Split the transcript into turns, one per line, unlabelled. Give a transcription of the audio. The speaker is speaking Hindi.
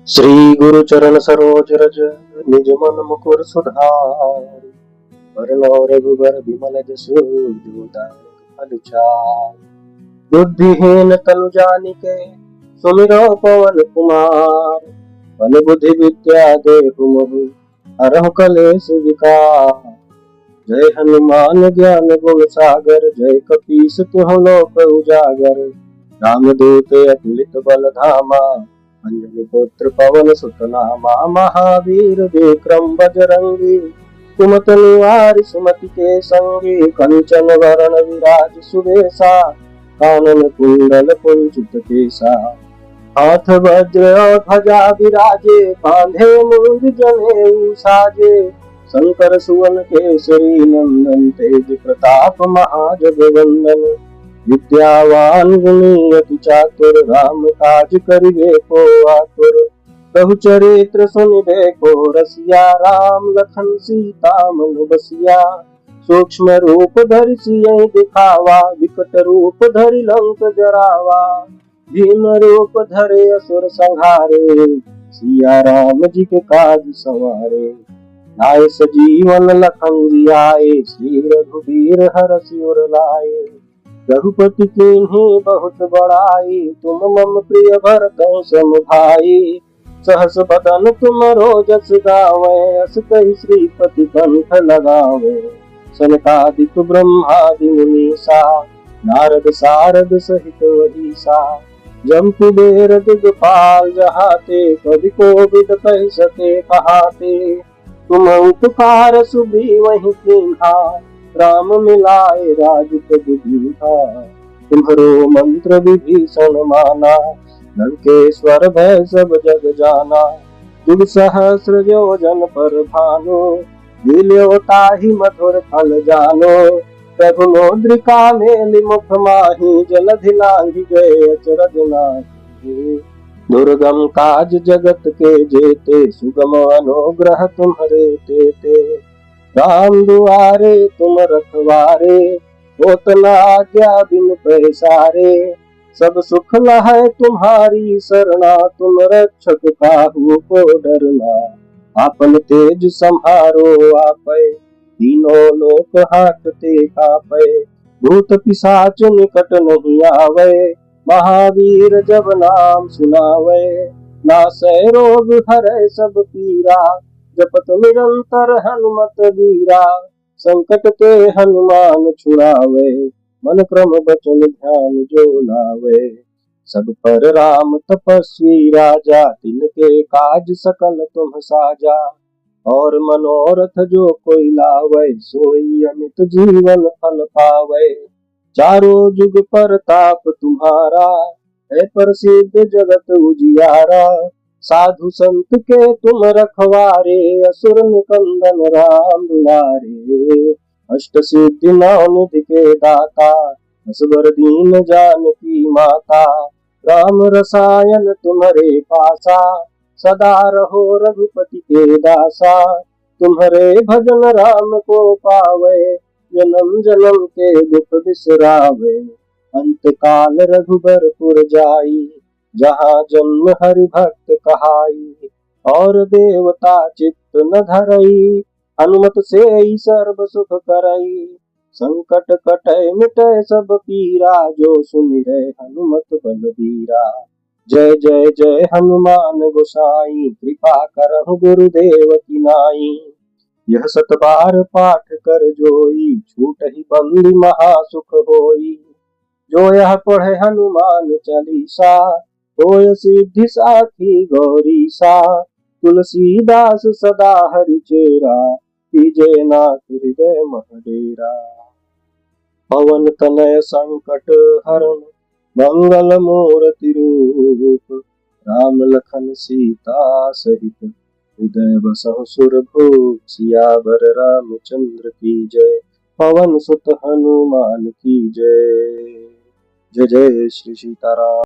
श्री गुरु चरण सरोज रज निज मन मुकुर सुधार। वरनौ रघुबर बिमल जसु जो दायक फल चार। बुद्धिहीन तनु जानिके सुमिरो पवन कुमार। बल बुद्धि विद्या देहु मोहि हरहु कलेश विकार। जय हनुमान ज्ञान गुण सागर जय कपीस तिहुँ लोक उजागर। रामदूत अतुलित बल धामा अंजनी पुत्र पवन सुत नामा। महावीर विक्रम बजरंगी कुमति निवार सुमति के संगी। कंचन वरण विराज सुबेसा कानन कुंडल कुंचित केसा। हाथ वज्र और ध्वजा विराजे कांधे मूंज जनेऊ साजे। शंकर सुवन केसरी नंदन तेज प्रताप महाजगवंदन। विद्यावान गुणी अति चातुर राम काज करिबे को आतुर। प्रभु चरित्र सुनिबे को रसिया राम लखन सीता मन बसिया। सूक्ष्म रूप धरि सियहि दिखावा विकट रूप धरि लंक जरावा। भीम रूप धरे असुर संहारे सिया राम जी के काज सवारे। लाए सजीवन लखन जियाए श्री रघुबीर हरषि उर लाए। रघुपति कीन्ही बहुत बड़ाई तुम मम प्रिय भरतौ सम भाई। सहस बदन तुम रोजस गावै अस कहि श्रीपति कंठ लगावै। सनकादिक ब्रह्मादि मुनीसा नारद सारद सहित वहीसा। जम कुबेर दिगपाल जहाते कवि कोविद कहि सके कहाते। तुम उपकार सुग्रीवहि कीन्हा राम मिलाए राजपद दीन्हा। तुम्हरो मंत्र विभीषण माना लंकेश्वर भय सब जग जाना। जुग सहस्र योजन पर भानु दिल्यो ताहि मधुर फल जानो। प्रभु मुद्रिका मेलि मुख माहि जलधि लांघि गए अचरज नाही। दुर्गम काज जगत के जेते सुगम अनुग्रह तुम्हरे तेते। राम दुआरे तुम रखवारे होत न आज्ञा बिनु पैसारे। सब सुख लहै तुम्हारी सरना तुम रक्षक काहू को डरना। आपन तेज सम्हारो आपै तीनों लोक हांकते कापै। भूत पिशाच निकट नहीं आवै महावीर जब नाम सुनावै। नासै रोग हरै सब पीरा जपत निरंतर हनुमत वीरा। संकट ते हनुमान छुड़ावे मन क्रम बचन ध्यान जो लावे। सब पर राम तपस्वी राजा तिनके काज सकल तुम साजा। और मनोरथ जो कोई लावे सोई अमित जीवन फल पावे। चारों जुग परताप तुम्हारा है प्रसिद्ध जगत उजियारा। साधु संत के तुम रखवारे असुर निकंदन राम दुलारे। अष्ट सिद्धि नौ निधि के दाता असबर दीन जानकी माता। राम रसायन तुम्हारे पासा सदा रहो रघुपति के दासा। तुम्हारे भजन राम को पावे जन्म जन्म के दुख बिसरावे। अंत काल रघुबरपुर जाई जहाँ जन्म हरि भक्त कहाई। और देवता चित्त न धरई हनुमत से सर्व सुख करई। संकट कटै मिटै सब पीरा जो सुमिरै हनुमत बलबीरा। जय जय जय हनुमान गोसाई कृपा करहु गुरुदेव की नाई। यह सत बार पाठ कर जोई छूटहि बंदी महा सुख होई। जो यह पढ़े हनुमान चालीसा होय सिद्धि साखी गौरीसा। तुलसीदास सदा हरिचेरा कीजे नाथ हृदय मह डेरा। पवन तनय संकट हरण मंगल मूर्ति रूप। राम लखन सीता सहित हृदय बसहु सुरभूप। सियावर रामचंद्र की जय पवन सुत हनुमान की जय। जय जय श्री सीताराम।